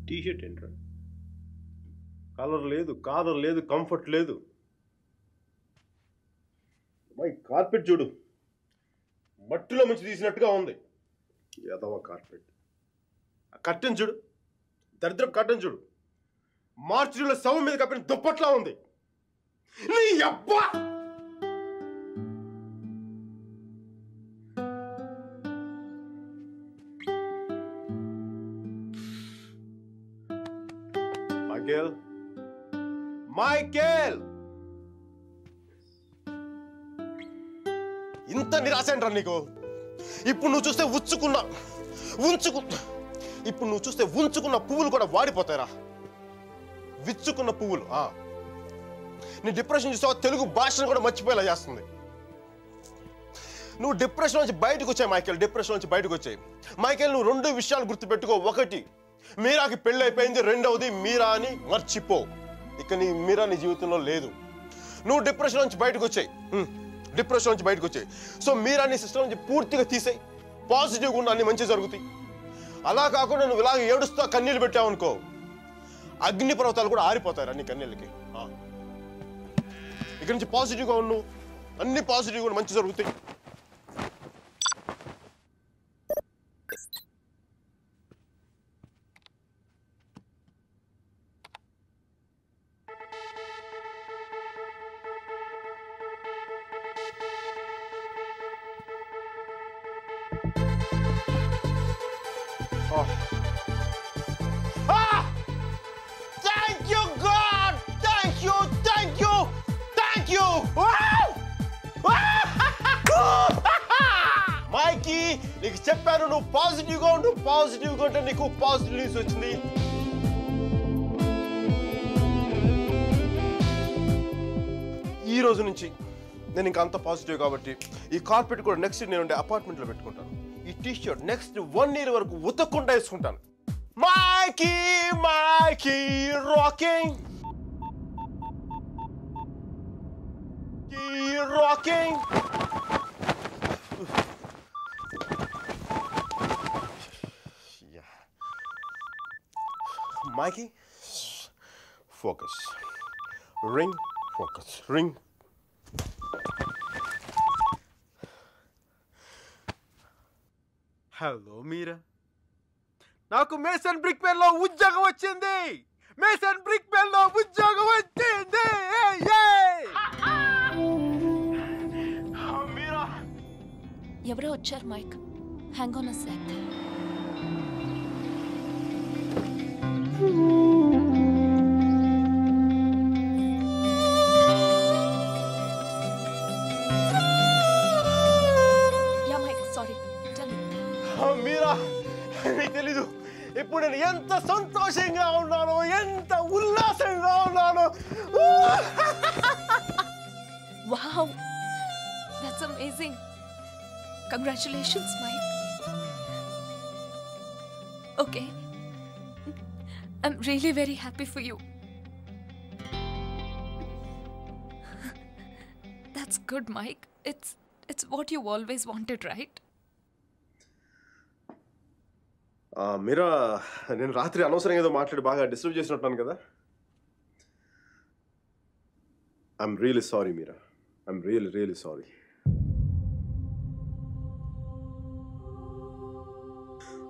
T-shirt ఏంట్రా? Colour లేదు, comfort లేదు. మై కార్పెట్ చూడు, మట్టిలో మంచి తీసినట్టుగా ఉంది. ఎదవ కార్పెట్. కట్టెన్ చూడు, దరిద్రపు కట్టెన్ చూడు, మార్చిలో శవం మీద కప్పిన దుప్పట్లా ఉంది. నీ అబ్బా! మైకేల్, ఇంత నిరాశ ఏంట్రా నీకు? ఇప్పుడు నువ్వు చూస్తే ఉంచుకున్న పువ్వులు కూడా వాడిపోతాయిరా. విచ్చుకున్న పువ్వులు. నీ డిప్రెషన్ చూస్తావా? తెలుగు భాషను కూడా మర్చిపోయేలా చేస్తుంది. నువ్వు డిప్రెషన్ నుంచి బయటకు వచ్చాయి మైకేల్. మైకేల్, నువ్వు 2 విషయాలు గుర్తుపెట్టుకో. 1, మీరాకి పెళ్ళి అయిపోయింది. 2వది, మీరా అని మర్చిపో. ఇక మీరా నీ జీవితంలో లేదు. నువ్వు డిప్రెషన్ నుంచి బయటకు వచ్చాయి. సో మీరా నీ సిస్టమ్ నుంచి పూర్తిగా తీసేయి. పాజిటివ్గా ఉన్న అన్ని మంచి జరుగుతాయి. అలా కాకుండా నువ్వు ఇలాగ ఏడుస్తా కన్నీళ్ళు పెట్టావనుకో, అగ్ని పర్వతాలు కూడా ఆరిపోతాయి నీ కన్నీళ్ళకి. ఇక్కడి నుంచి పాజిటివ్గా ఉండు, అన్ని పాజిటివ్గా మంచి జరుగుతాయి. Thank you, God! Thank you! మైకీ, నీకు చెప్పాను నువ్వు పాజిటివ్గా ఉంటే నీకు పాజిటివ్ న్యూస్ వచ్చింది. ఈ రోజు నుంచి నేను ఇంకా అంత పాజిటివ్ కాబట్టి ఈ కార్పెట్ కూడా నెక్స్ట్ నేను ఉండే అపార్ట్మెంట్లో పెట్టుకుంటాను. ఈ టీ-షర్ట్ నెక్స్ట్ 1 year వరకు ఉతక్కుండా వేసుకుంటాను. Mikey rocking. Mikey, focus. Ring, focus. Ring. Hello Meera, నాకు మేసన్ బ్రిక్ పెన్ లో ఉద్యోగం వచ్చింది. మీరా, ఎవరో వచ్చారు Mike. Hang on a sec. Meera, నీకు తెలీదు ఇప్పుడు నేను ఎంత సంతోషంగా ఉన్నానో, ఎంత ఉల్లాసంగా ఉన్నానో. Wow, that's amazing. Congratulations, Mike. Okay, I'm really very happy for you. That's good, Mike. It's what you always wanted, right? మీరా, నేను రాత్రి అనవసరంగా ఏదో మాట్లాడి బాగా డిస్టర్బ్ చేసినట్టున్నాను కదా. I'm really sorry Meera, I'm really sorry.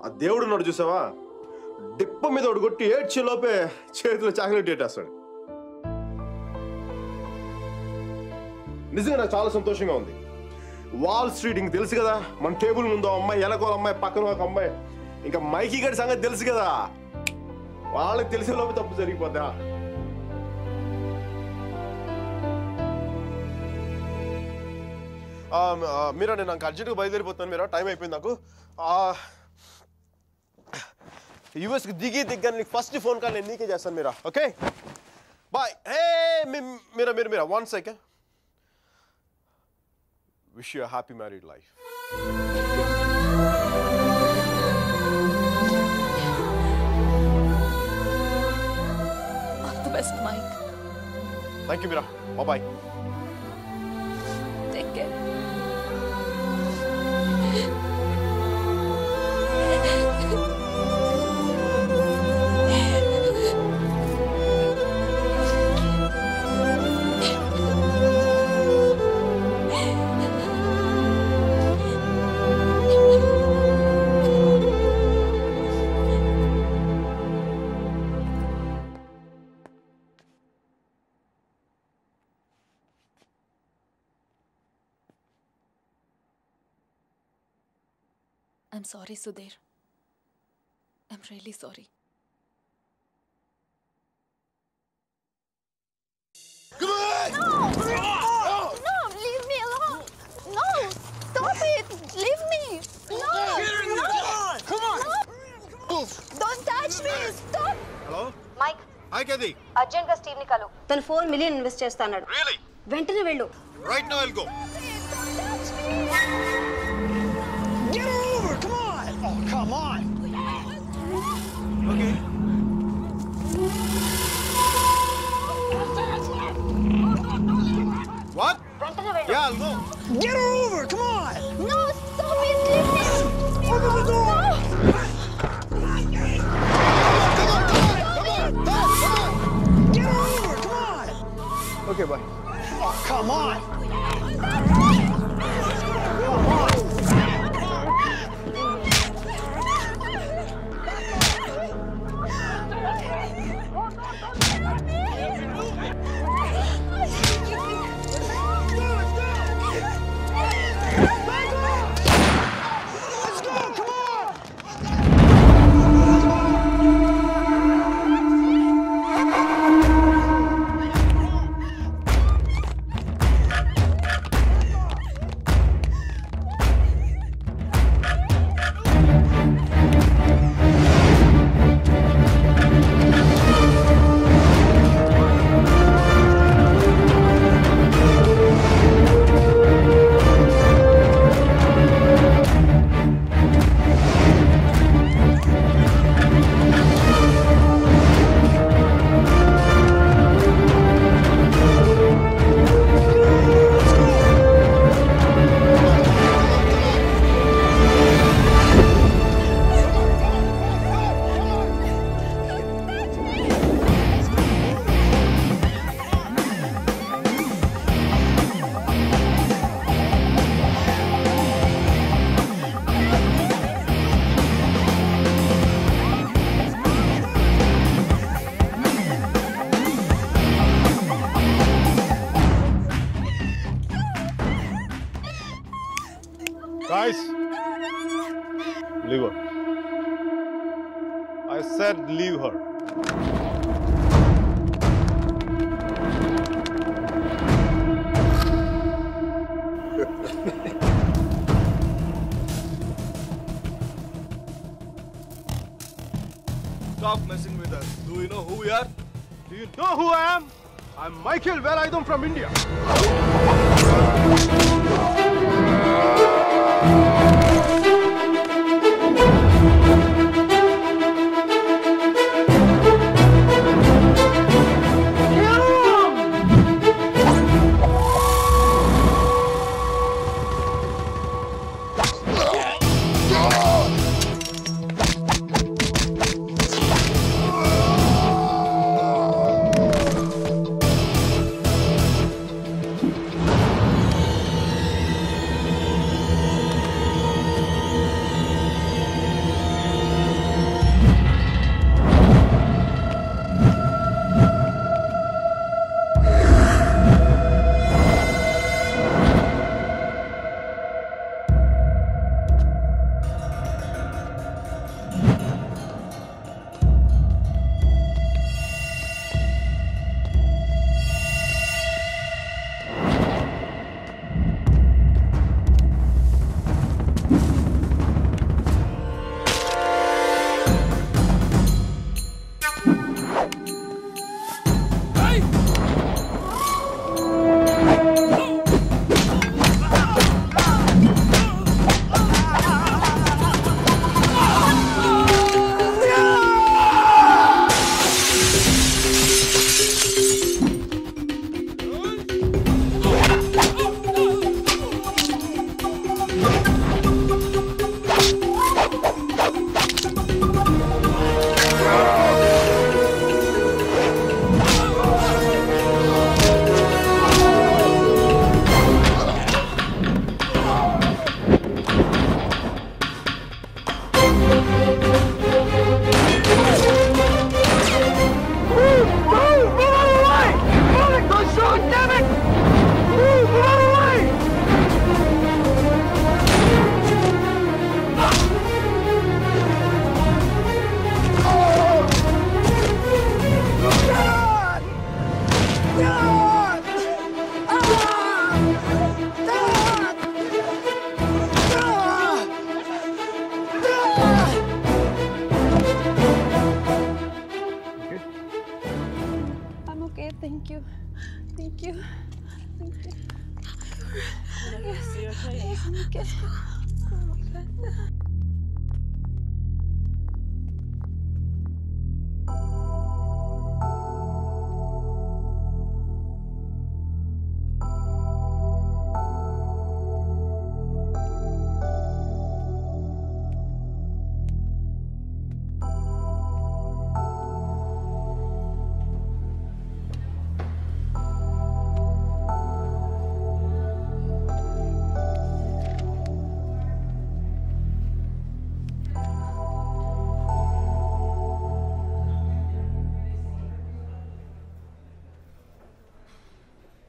ఆ దేవుడు ఉన్నాడు చూసావా, డిప్ప మీద ఒకటి కొట్టి ఏడ్చే లోపే చేతిలో చాక్లెట్ ఏటేస్తాడు. నిజంగా నాకు చాలా సంతోషంగా ఉంది. వాల్ స్ట్రీట్ ఇంక తెలుసు కదా, మన టేబుల్ ముందు అమ్మాయి, ఎలకోల అమ్మాయి, పక్కన ఒక అమ్మాయి, ఇంకా మైకీ గడి సంగతి తెలుసు కదా. వాళ్ళకి తెలిసే లోపు తప్పు జరిగిపోద్దా. మీరా, నేను నాకు అర్జెంట్గా బయలుదేరిపోతున్నాను. మీరా, టైం అయిపోయింది నాకు. యూఎస్కి దిగ్గా నీకు ఫస్ట్ ఫోన్ కాల్ నేను నీకే చేస్తాను Meera. Okay, bye. Hey Meera 1 second. Wish you happy married life. All the best, Mike. Thank you, Mira. Bye-bye. Take care. I'm sorry, Sudhir. I'm really sorry. Come on! No, leave me alone. No, stop it. Leave me. No. Come on! Don't touch me. Stop. Hello Mike hi కది urgent గా Steve ని కలు తను 4 million invest చేస్తాడు. Really వెంటనే వెళ్ళు. Right now I'll go Don't touch me. Get her over! Come on! Oh, come on! Okay what వెంటనే వెళ్ళు. Yeah I'll go Get her over! Come on! No, stop it. Leave me. Open the door! Get her over! Come on! Okay bye Oh, come on! Let's go! Come on! Guys, leave her. I said leave her. Stop messing with us. Do you know who we are? Do you know who I am? I'm Michael Velayudham from India.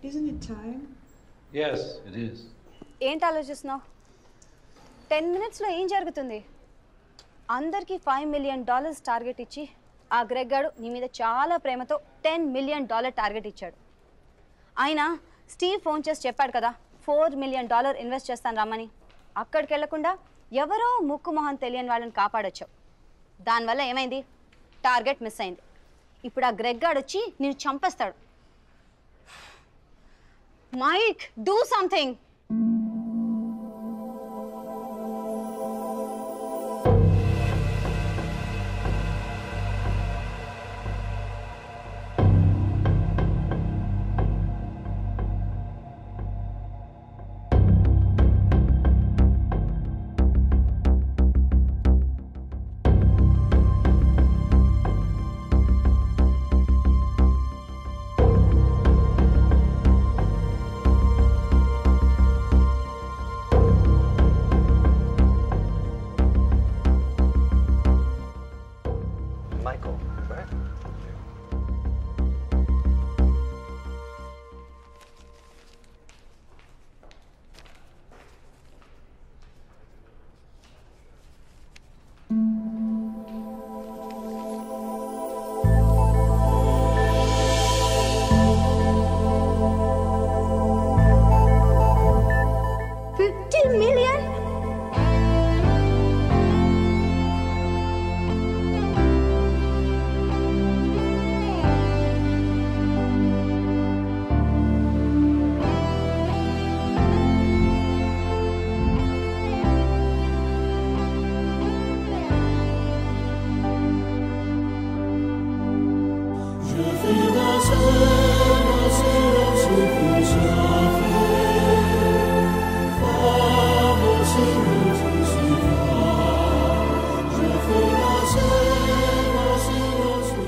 Isn't it time? Yes, it is. ఏంటి ఆలోచిస్తున్నావు? 10 minutesలో ఏం జరుగుతుంది? అందరికీ $5 million target ఇచ్చి ఆ Greg గాడు నీ మీద చాలా ప్రేమతో $10 million టార్గెట్ ఇచ్చాడు. ఆయన స్టీవ్ ఫోన్ చేసి చెప్పాడు కదా $4 million ఇన్వెస్ట్ చేస్తాను రమ్మని. అక్కడికి వెళ్లకుండా ఎవరో ముక్కు మొహం తెలియని వాళ్ళని కాపాడొచ్చావు. దానివల్ల ఏమైంది? టార్గెట్ మిస్ అయింది. ఇప్పుడు ఆ గ్రెగ్ గాడు వచ్చి నిన్ను చంపేస్తాడు. Mike, do something. Michael, right? $50 million?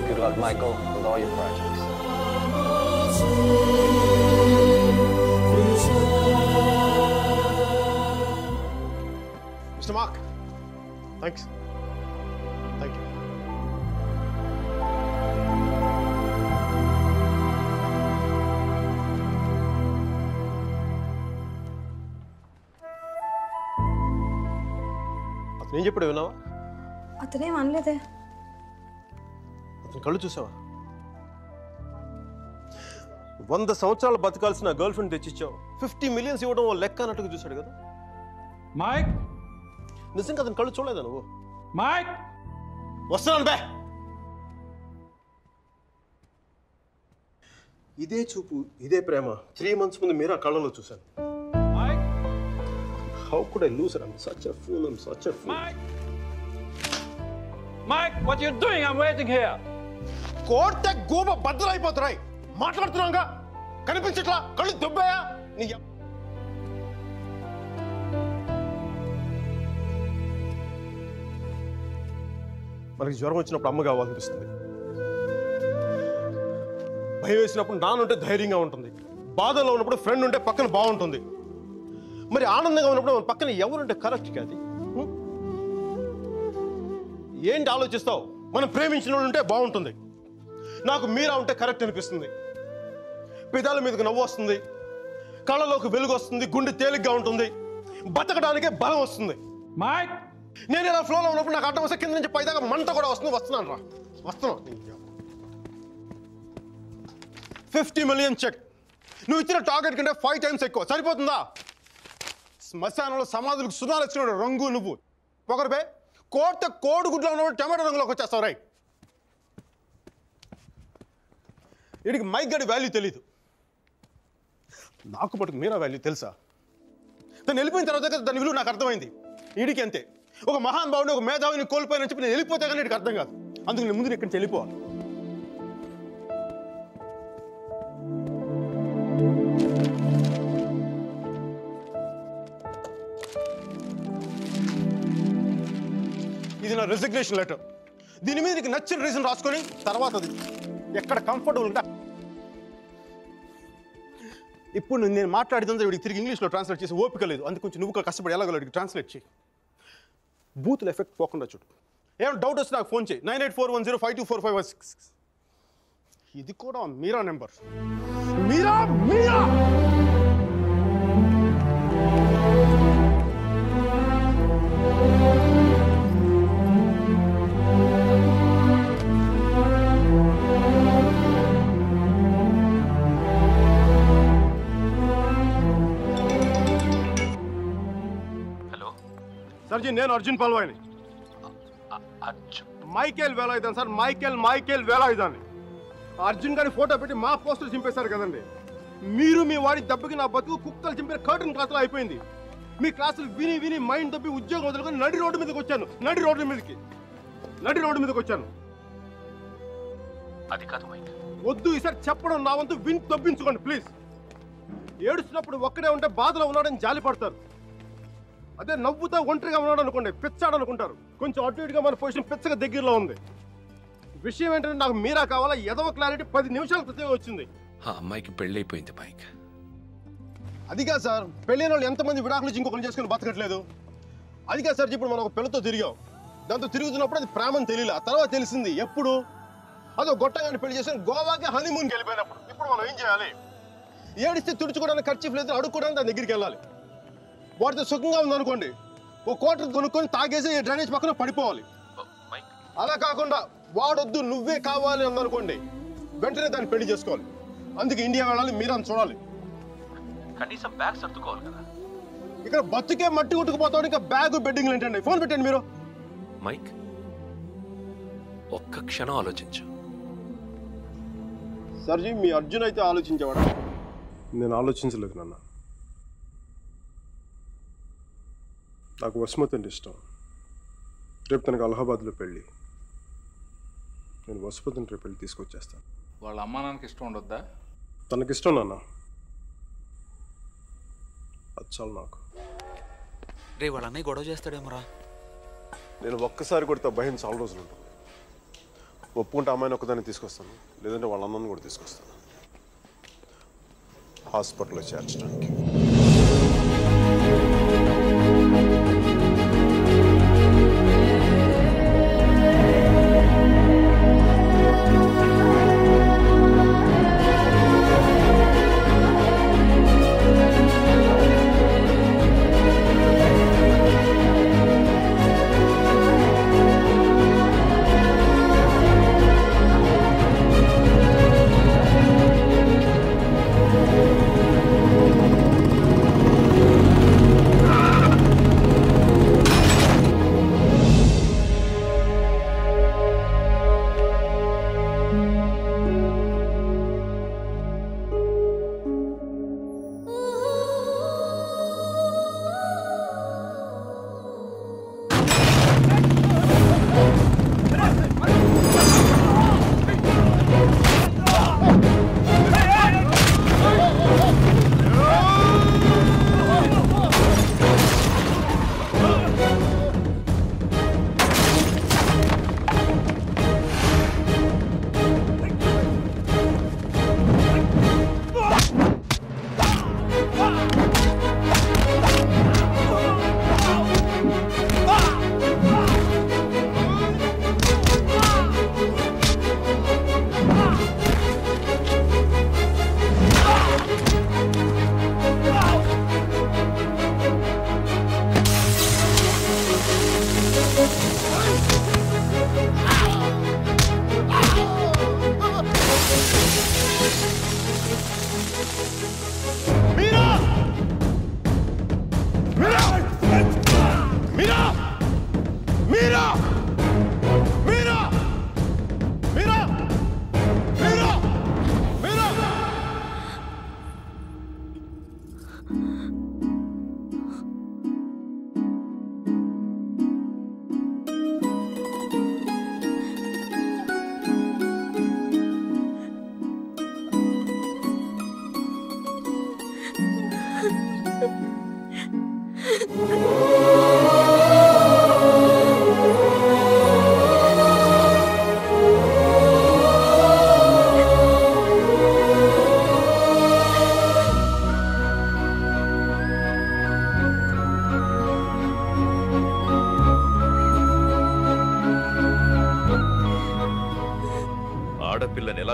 Good luck, Michael, with all your projects. Mr. Mark, thanks. Thank you. అతను ఏం చెప్పాడు విన్నావా? అతనేం అనలేదే. అతని కళ్ళు చూసావా? 100 సంవత్సరాలు బతకాల్సిన గర్ల్ ఫ్రెండ్ తెచ్చిచ్చావు. 50 million ఇవ్వడం లెక్క అన్నట్టుగా చూశాడు కదా. Mike? నిజంగా అతని కళ్ళు చూడలేదా నువ్వు? Mike? వస్తున్నాను బే. ఇదే చూపు, ఇదే ప్రేమ 3 months ముందు మీరు ఆ కళ్ళలో చూశాను. Mike? How could I lose her? I'm such a fool. I'm such a fool. Mike? Mike, what are you doing? I'm waiting here. కోర్టే గోబ బద్దలైపోతున్నాయి. మాట్లాడుతున్నాగా కనిపించట్లా? కళ్ళు దొబ్బాయా? నీ మనకి జ్వరం వచ్చినప్పుడు అమ్మ కావాలనిపిస్తుంది. భయం వేసినప్పుడు నాన్నుంటే ధైర్యంగా ఉంటుంది. బాధలో ఉన్నప్పుడు ఫ్రెండ్ ఉంటే పక్కన బాగుంటుంది. మరి ఆనందంగా ఉన్నప్పుడు మన పక్కన ఎవరుంటే కరెక్ట్ కాదు. ఏంటి ఆలోచిస్తావు? మనం ప్రేమించిన వాళ్ళు ఉంటే బాగుంటుంది. నాకు మీరా ఉంటే కరెక్ట్ అనిపిస్తుంది. పెదాల మీదకి నవ్వు వస్తుంది, కళ్ళలోకి వెలుగు వస్తుంది, గుండె తేలిగ్గా ఉంటుంది, బతకడానికే బలం వస్తుంది. Mike? నేను ఇలా ఫ్లోలో ఉన్నప్పుడు నాకు అడ్డం వస్తే కింద నుంచి పైదాకా మంట కూడా వస్తుంది. వస్తున్నాను రా, వస్తున్నాను. 50 million చెక్. నువ్వు ఇచ్చిన టార్గెట్ కంటే 5 times ఎక్కువ. సరిపోతుందా? శ్మశానంలో సమాధులకు సుధాలు వచ్చినాడు రంగు నువ్వు. పొగరుపే కోర్త కోడిగుడ్లో ఉన్నప్పుడు టమాటో రంగులోకి వచ్చేస్తావు. రై వీడికి మైక్ గడి వాల్యూ తెలీదు. నాకు పట్టుకు మీరా వాల్యూ తెలుసా? తను వెళ్ళిపోయిన తర్వాత కదా దాని విలువ నాకు అర్థమైంది. వీడికి అంతే, ఒక మహానుభావుని ఒక మేధావిని కోల్పోయిన చెప్పి నేను వెళ్ళిపోతే కానీ వీడికి అర్థం కాదు. అందుకు నేను ముందు ఇక్కడి నుంచి వెళ్ళిపోవాలి. ఇది నా రెసిగ్నేషన్ లెటర్. దీని మీద నీకు నచ్చిన రీజన్ రాసుకొని తర్వాత అది ఎక్కడ కంఫర్టబుల్ ఉంటే ఇప్పుడు నేను మాట్లాడితే వీడికి తిరిగి ఇంగ్లీష్లో ట్రాన్స్లేట్ చేసి ఓపిక లేదు. అందుకు కొంచెం నువ్వు కష్టపడి ఎలాగలడికి ట్రాన్స్లేట్ చేయి. బూతుల ఎఫెక్ట్ పోకుండా చూడు. ఏమైనా డౌట్ వస్తే నాకు ఫోన్ చేయి. 9841052456. ఇది కూడా మీరా నెంబర్. మీరా మీరా సార్ జీ, నేను అర్జున్ పల్వాయిని. Michael Velayudhan sir, Michael Velayudhan. Arjun గారి ఫోటో పెట్టి మా పోస్టర్ చింపేశారు కదండి. మీరు మీ వాడి దెబ్బకి నా బతుకు కుక్కలు చింపిన కర్టన్ క్లాసులో అయిపోయింది. మీ క్లాసులు విని విని మైండ్ దొబ్బి ఉద్యోగం వదులుకొని నడి రోడ్డు మీదకి వచ్చాను. నడి రోడ్డు మీదకి వచ్చాను. అది కాదు మైక్. వద్దు, ఈసారి చెప్పడం నా వంతు విని దొబ్బించుకోండి ప్లీజ్. ఏడుస్తున్నప్పుడు ఒక్కడే ఉంటే బాధలో ఉన్నాడని జాలి పడతారు. అదే నవ్వుతా ఒంటరిగా ఉన్నాడు అనుకోండి, పిచ్చాడు అనుకుంటారు. కొంచెం అటు ఇటుగా మన పొజిషన్ పిచ్చగా దగ్గరలో ఉంది. విషయం ఏంటంటే నాకు మీరా కావాలా? ఎదవ క్లారిటీ 10 నిమిషాల క్రితం వచ్చింది. ఆ అమ్మాయికి పెళ్ళైపోయింది మైక్. అది కాదు సార్, పెళ్ళైన వాళ్ళు ఎంతమంది విడాకులు ఇంకొకరు చేసుకుని బతకట్లేదు. అది కాదు సార్, ఇప్పుడు మనం ఒక పిల్లతో తిరిగాం. దాంతో తిరుగుతున్నప్పుడు అది ప్రేమని తెలియలే. ఆ తర్వాత తెలిసింది. ఎప్పుడు? అదో గొట్టగాని పెళ్లి చేసుకుని గోవాకి హనీమూన్కి వెళ్ళిపోయినప్పుడు. ఇప్పుడు మనం ఏం చేయాలి? ఏడిస్తే తుడుచుకోవడానికి ఖర్చు లేదు, అడుక్కోవడానికి దాని దగ్గరికి వెళ్ళాలి. వాటితో సుఖంగా ఉందనుకోండి, ఓ కోటర్ కొనుక్కొని తాగేసి డ్రైనేజ్ పక్కన పడిపోవాలి. అలా కాకుండా వాడొద్దు నువ్వే కావాలి అందనుకోండి, వెంటనే దాన్ని పెళ్లి చేసుకోవాలి. అందుకే ఇండియా వెళ్ళాలి, మీరని చూడాలి. కనీసం బ్యాగ్ సర్దుకోవాలి కదా. ఇక్కడ బతుకే మట్టి కొట్టుకుపోతాడు, ఇంకా బ్యాగ్ బెడ్డింగ్లు ఏంటండి? ఫోన్ పెట్టండి మీరు. మైక్, ఒక్క క్షణం ఆలోచించు. సర్జీ, మీ అర్జున్ అయితే ఆలోచించేవాడా? నేను ఆలోచించలేదు నాన్న. నాకు వసుమతి అంటే ఇష్టం. రేపు తనకు అలహాబాద్లో పెళ్ళి. నేను వసుమతిని రేపు పెళ్ళి తీసుకొచ్చేస్తాను. వాళ్ళ అమ్మా నాన్నకి ఇష్టం ఉండొద్దా? తనకిష్టం నాన్న, అది చాలు నాకు. రే వాళ్ళ అన్నయ్య గొడవ చేస్తాడేమోరా. నేను ఒక్కసారి కొడితే భయం చాలా రోజులు ఉంటుంది. ఒప్పుకుంటే అమ్మాయిని ఒక్కదాన్ని తీసుకొస్తాను, లేదంటే వాళ్ళ అన్నను కూడా తీసుకొస్తాను హాస్పిటల్లో చేర్చడానికి.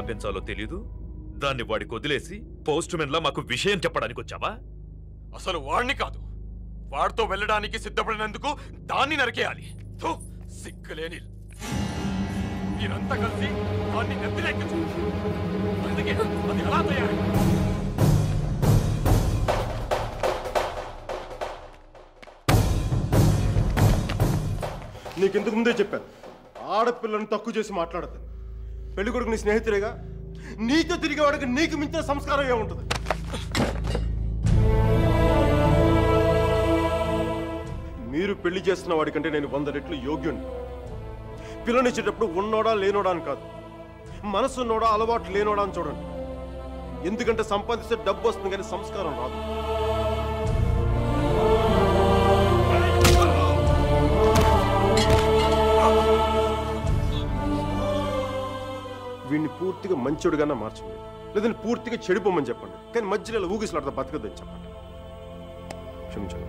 పెంచాలో తెలీదు. దాన్ని వాడికి వదిలేసి పోస్ట్ మెన్ లా మాకు విషయం చెప్పడానికి వచ్చావా? అసలు వాడిని కాదు, వాడితో వెళ్ళడానికి సిద్ధపడినందుకు దాన్ని నరికేయాలి. సిగ్గులేని మీరంతా కలిసి దాన్ని నెత్తిలేకొచ్చు. అందుకే అది ఎలా తయారు? నీకెందుకు ముందే చెప్పాను, ఆడపిల్లను తక్కువ చేసి మాట్లాడద్దు. పెళ్లి కొడుకు నీ స్నేహితురేగా, నీతో తిరిగేవాడికి నీకు మించిన సంస్కారం ఏముంటుంది? మీరు పెళ్లి చేస్తున్న వాడికంటే నేను 100 రెట్లు యోగ్యుణ్ణి. పిల్లనిచ్చేటప్పుడు ఉన్నోడా లేనోడా అని కాదు, మనసున్నోడా అలవాటు లేనోడా అని చూడండి. ఎందుకంటే సంపాదిస్తే డబ్బు వస్తుంది కానీ సంస్కారం రాదు. వీడిని పూర్తిగా మంచోడుగానే మార్చండి, లేదంటే పూర్తిగా చెడిపోమని చెప్పండి. కానీ మధ్యలో ఇలా ఊగిసలాడతా బతకదని చెప్పండి. క్షమించండి.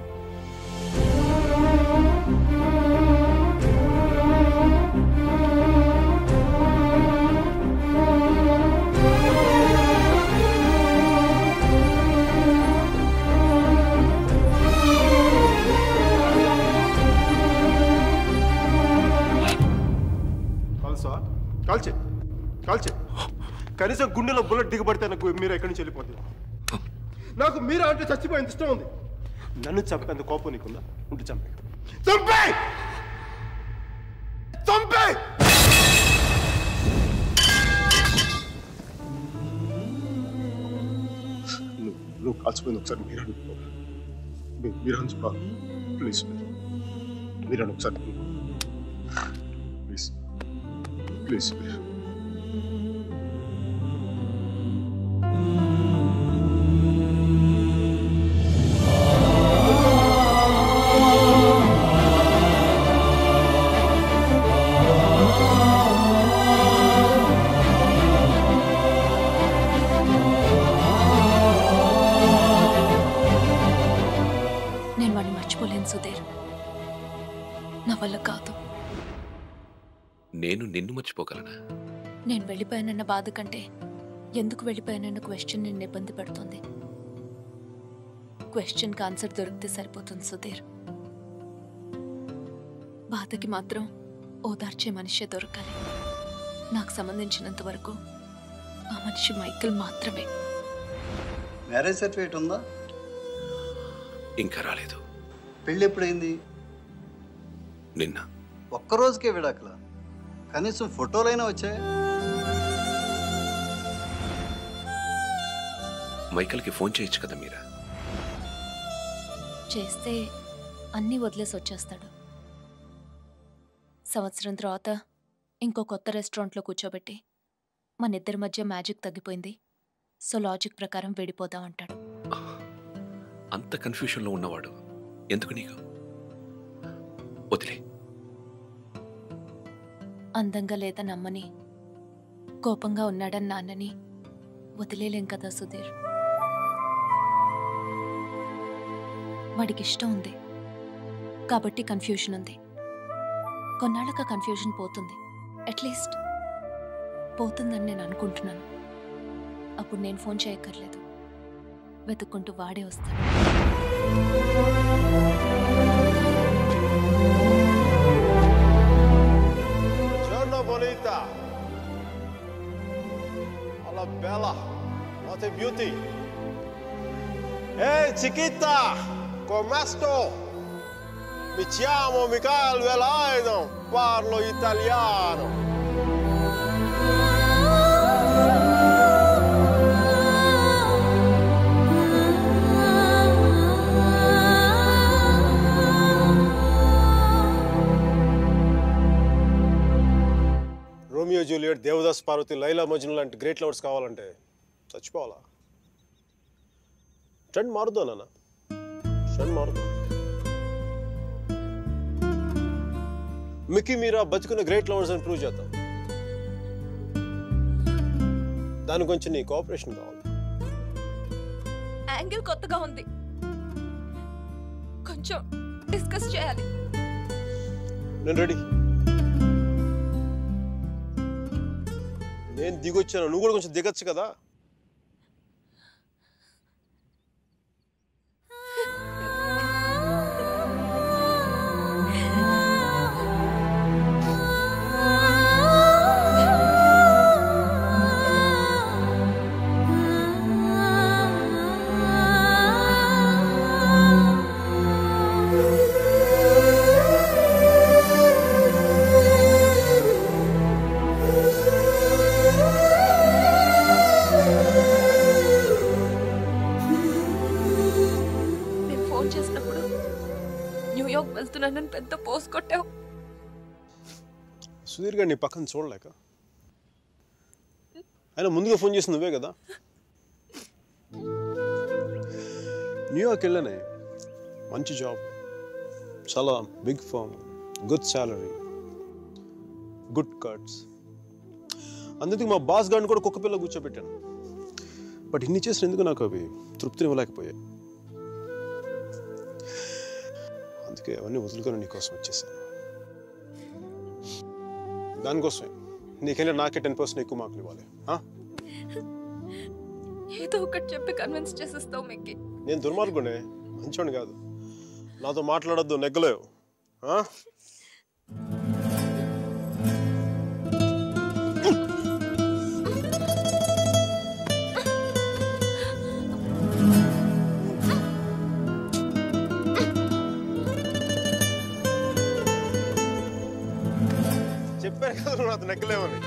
కాల్చే కాల్చే కనీసం గుండెలో బుల్లెట్ దిగబడితే నాకు మీరు ఎక్కడి నుంచి వెళ్ళిపోతుంది. నాకు మీరా అంటే చచ్చిపోయేంత ఇష్టం ఉంది. నన్ను చంపేంత కోపం నీకుందా? ఉంటే చంపే చంపే చంపే. నువ్వు కాల్చిపోయింది ఒకసారి మీరా మీరా చెప్పాలి. ప్లీజ్ మీరా ఒకసారి ప్లీజ్ ప్లీజ్ ప్లీజ్. నేను వాడిని మర్చిపోలేను సుధీర్, నా వల్ల కాదు. నేను నిన్ను మర్చిపోగలనా? నేను వెళ్ళిపోయానన్న బాధ కంటే ఎందుకు వెళ్ళిపోయానన్న క్వశ్చన్ నిన్ను ఇబ్బంది పెడుతుంది. క్వశ్చన్కి ఆన్సర్ దొరికితే సరిపోతుంది సుధీర్. బాధకి మాత్రం ఓదార్చే మనిషే దొరకాలి. నాకు సంబంధించినంత వరకు ఆ మనిషి మైకిల్ మాత్రమే. మ్యారేజ్ సర్టిఫికేట్ ఉందా? ఇంకా రాలేదు. పెళ్ళి ఎప్పుడైంది? నిన్న. ఒక్కరోజుకే విడాకులా? కనీసం ఫోటోలైనా వచ్చాయి? మైకల్కి ఫోన్ చేయొచ్చు కదా మీరా? చేస్తే అన్నీ వదిలేసి వచ్చేస్తాడు. సంవత్సరం తర్వాత ఇంకో కొత్త రెస్టారెంట్లో కూర్చోబెట్టి మన ఇద్దరి మధ్య మ్యాజిక్ తగ్గిపోయింది, సో లాజిక్ ప్రకారం విడిపోదాం అంటాడు. అంత కన్ఫ్యూషన్లో ఉన్నవాడు ఎందుకు నీకు? వదిలే. అందంగా లేదని అమ్మని, కోపంగా ఉన్నాడని నాన్నని వదిలేలేం కదా సుధీర్. వాడికి ఇష్టం ఉంది కాబట్టి కన్ఫ్యూషన్ ఉంది. కొన్నాళ్ళక కన్ఫ్యూషన్ పోతుంది, అట్లీస్ట్ పోతుందని నేను అనుకుంటున్నాను. అప్పుడు నేను ఫోన్ చేయక్కర్లేదు, వెతుక్కుంటూ వాడే వస్తాడు. Giorno bonita. Alla bella. What a beauty. Ehi chiquita, come sto? Mi chiamo Michael Velaino, parlo italiano. Romeo Juliet, Devdas Parvati, Laila Majnu లాంటి గ్రేట్ లవర్స్ కావాలంటే చచ్చిపోవాలా? ట్రెండ్ మారుద్దా నాన్న, ట్రెండ్ మారుద్దా. మిక్కీ మీరా బతుకున్న గ్రేట్ లవర్స్ అని ప్రూవ్ చేద్దాం. దాని గురించి నీ కోఆపరేషన్ కావాలి. యాంగిల్ కొత్తగా ఉంది, కొంచెం డిస్కస్ చేయాలి. నేను రెడీ. నేను దిగొచ్చాను, నువ్వు కూడా కొంచెం దిగచ్చు కదా. వెళ్తున్నానని పెద్ద పోస్ కొట్టావు. సుధీర్ గారు నీ పక్కన చూడలేక ఆయన ముందుగా ఫోన్ చేసి నువ్వే కదా. న్యూయార్క్ వెళ్ళానే, మంచి జాబ్, చాలా big firm, good salary, good cuts. అందుకు మా బాస్ గారిని కూడా కుక్క పిల్ల కూర్చోబెట్టాను. బట్ ఇన్ని చేసిన ఎందుకు నాకు అవి తృప్తినివ్వలేకపోయాయి. అందుకే అవన్నీ వదులుకొని నీకోసం వచ్చేసాను. దానికోసమే నీకైనా నాకే 10% ఎక్కువ మార్కులు ఇవ్వాలి. ఏదో ఒకటి చెప్పి కన్విన్స్ చేసేస్తావు మిక్కి. నేను దుర్మార్గునే, మంచోని కాదు. నాతో మాట్లాడొద్దు, నెగ్గలేవు. చెప్పాను కదా నువ్వు నాతో నెగ్గలేవని.